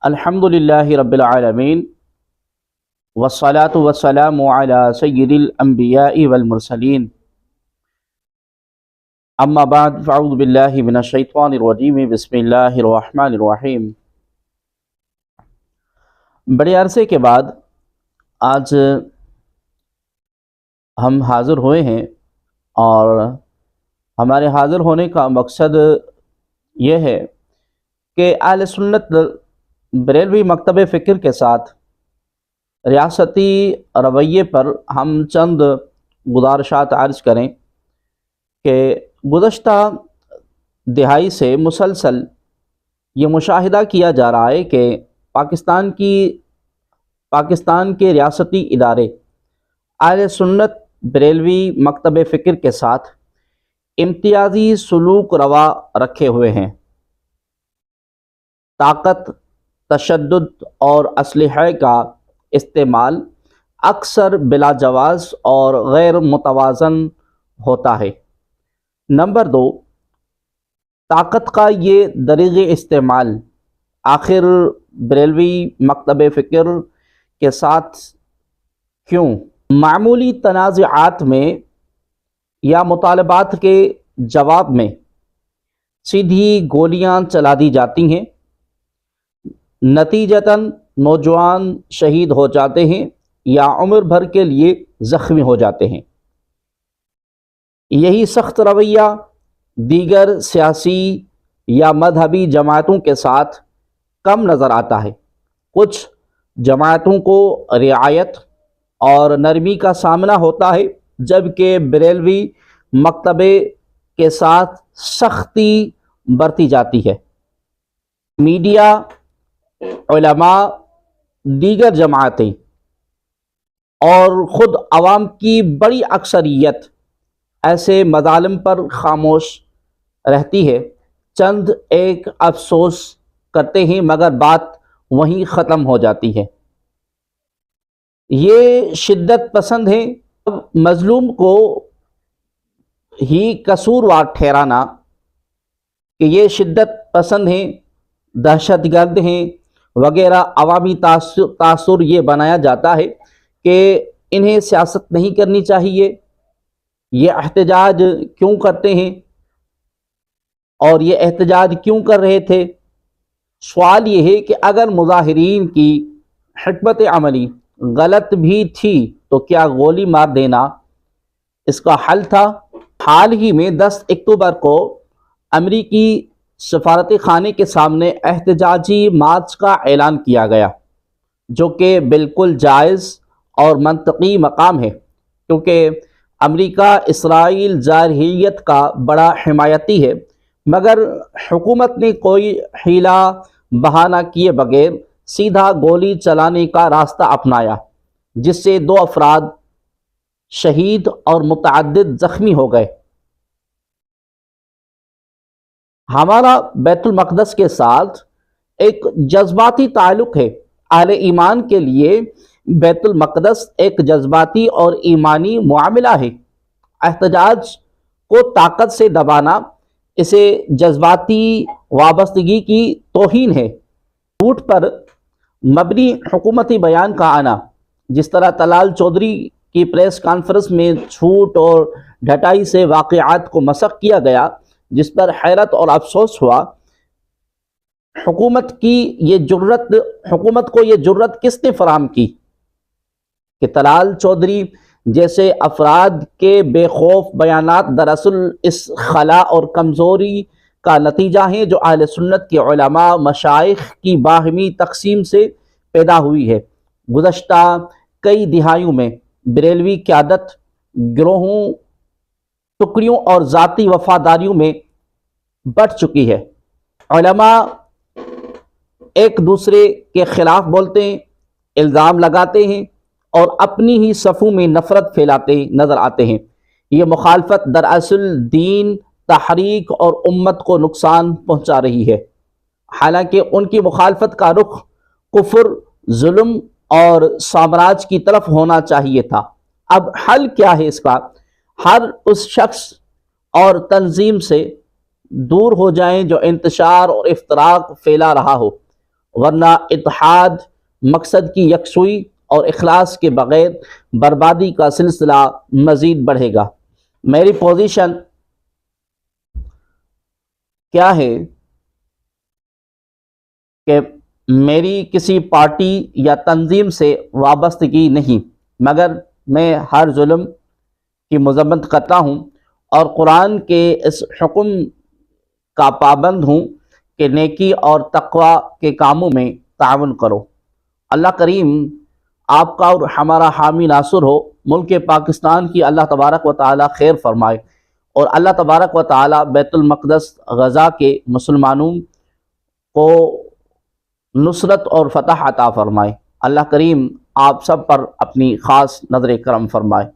الحمدللہ رب العالمین والصلاة والسلام علی سید الانبیاء والمرسلین اما بعد فاعوذ باللہ من الشیطان الرجیم بسم اللہ الرحمن الرحیم۔ بڑے عرصے کے بعد آج ہم حاضر ہوئے ہیں اور ہمارے حاضر ہونے کا مقصد یہ ہے کہ اہل سنت بریلوی مکتب فکر کے ساتھ ریاستی رویے پر ہم چند گزارشات عرض کریں کہ گزشتہ دہائی سے مسلسل یہ مشاہدہ کیا جا رہا ہے کہ پاکستان کے ریاستی ادارے اہل سنت بریلوی مکتب فکر کے ساتھ امتیازی سلوک روا رکھے ہوئے ہیں۔ طاقت، تشدد اور اسلحے کا استعمال اکثر بلا جواز اور غیر متوازن ہوتا ہے۔ نمبر 2، طاقت کا یہ دریغ استعمال آخر بریلوی مکتب فکر کے ساتھ کیوں؟ معمولی تنازعات میں یا مطالبات کے جواب میں سیدھی گولیاں چلا دی جاتی ہیں، نتیجتاً نوجوان شہید ہو جاتے ہیں یا عمر بھر کے لیے زخمی ہو جاتے ہیں۔ یہی سخت رویہ دیگر سیاسی یا مذہبی جماعتوں کے ساتھ کم نظر آتا ہے۔ کچھ جماعتوں کو رعایت اور نرمی کا سامنا ہوتا ہے، جبکہ بریلوی مکتبے کے ساتھ سختی برتی جاتی ہے۔ میڈیا، علماء، دیگر جماعتیں اور خود عوام کی بڑی اکثریت ایسے مظالم پر خاموش رہتی ہے۔ چند ایک افسوس کرتے ہیں مگر بات وہیں ختم ہو جاتی ہے۔ یہ شدت پسند ہیں، اب مظلوم کو ہی قصوروار ٹھہرانا کہ یہ شدت پسند ہیں، دہشت گرد ہیں وغیرہ عوامی تاثر یہ بنایا جاتا ہے کہ انہیں سیاست نہیں کرنی چاہیے، یہ احتجاج کیوں کرتے ہیں اور یہ احتجاج کیوں کر رہے تھے۔ سوال یہ ہے کہ اگر مظاہرین کی حکمت عملی غلط بھی تھی تو کیا گولی مار دینا اس کا حل تھا؟ حال ہی میں 10 اکتوبر کو امریکی سفارت خانے کے سامنے احتجاجی مارچ کا اعلان کیا گیا، جو کہ بالکل جائز اور منطقی مقام ہے، کیونکہ امریکہ اسرائیل جارحیت کا بڑا حمایتی ہے، مگر حکومت نے کوئی حیلہ بہانہ کیے بغیر سیدھا گولی چلانے کا راستہ اپنایا، جس سے 2 افراد شہید اور متعدد زخمی ہو گئے۔ ہمارا بیت المقدس کے ساتھ ایک جذباتی تعلق ہے۔ اہل ایمان کے لیے بیت المقدس ایک جذباتی اور ایمانی معاملہ ہے۔ احتجاج کو طاقت سے دبانا اسے جذباتی وابستگی کی توہین ہے۔ جھوٹ پر مبنی حکومتی بیان کا آنا، جس طرح طلال چودھری کی پریس کانفرنس میں جھوٹ اور ڈھٹائی سے واقعات کو مسخ کیا گیا، جس پر حیرت اور افسوس ہوا۔ حکومت کو یہ جرت کس نے فراہم کی کہ طلال چودھری جیسے افراد کے بے خوف بیانات دراصل اس خلا اور کمزوری کا نتیجہ ہیں جو اہل سنت کے علماء مشائخ کی باہمی تقسیم سے پیدا ہوئی ہے۔ گزشتہ کئی دہائیوں میں بریلوی قیادت گروہوں، ٹکڑیوں اور ذاتی وفاداریوں میں بٹ چکی ہے۔ علماء ایک دوسرے کے خلاف بولتے ہیں، الزام لگاتے ہیں اور اپنی ہی صفوں میں نفرت پھیلاتے نظر آتے ہیں۔ یہ مخالفت دراصل دین، تحریک اور امت کو نقصان پہنچا رہی ہے، حالانکہ ان کی مخالفت کا رخ کفر، ظلم اور سامراج کی طرف ہونا چاہیے تھا۔ اب حل کیا ہے اس کا؟ ہر اس شخص اور تنظیم سے دور ہو جائیں جو انتشار اور افتراق پھیلا رہا ہو۔ ورنہ اتحاد، مقصد کی یکسوئی اور اخلاص کے بغیر بربادی کا سلسلہ مزید بڑھے گا۔ میری پوزیشن کیا ہے کہ میری کسی پارٹی یا تنظیم سے وابستگی نہیں، مگر میں ہر ظلم کی مذمت کرتا ہوں اور قرآن کے اس حکم کا پابند ہوں کہ نیکی اور تقوی کے کاموں میں تعاون کرو۔ اللہ کریم آپ کا اور ہمارا حامی ناصر ہو۔ ملک پاکستان کی اللہ تبارک و تعالی خیر فرمائے، اور اللہ تبارک و تعالی بیت المقدس غزہ کے مسلمانوں کو نصرت اور فتح عطا فرمائے۔ اللہ کریم آپ سب پر اپنی خاص نظر کرم فرمائے۔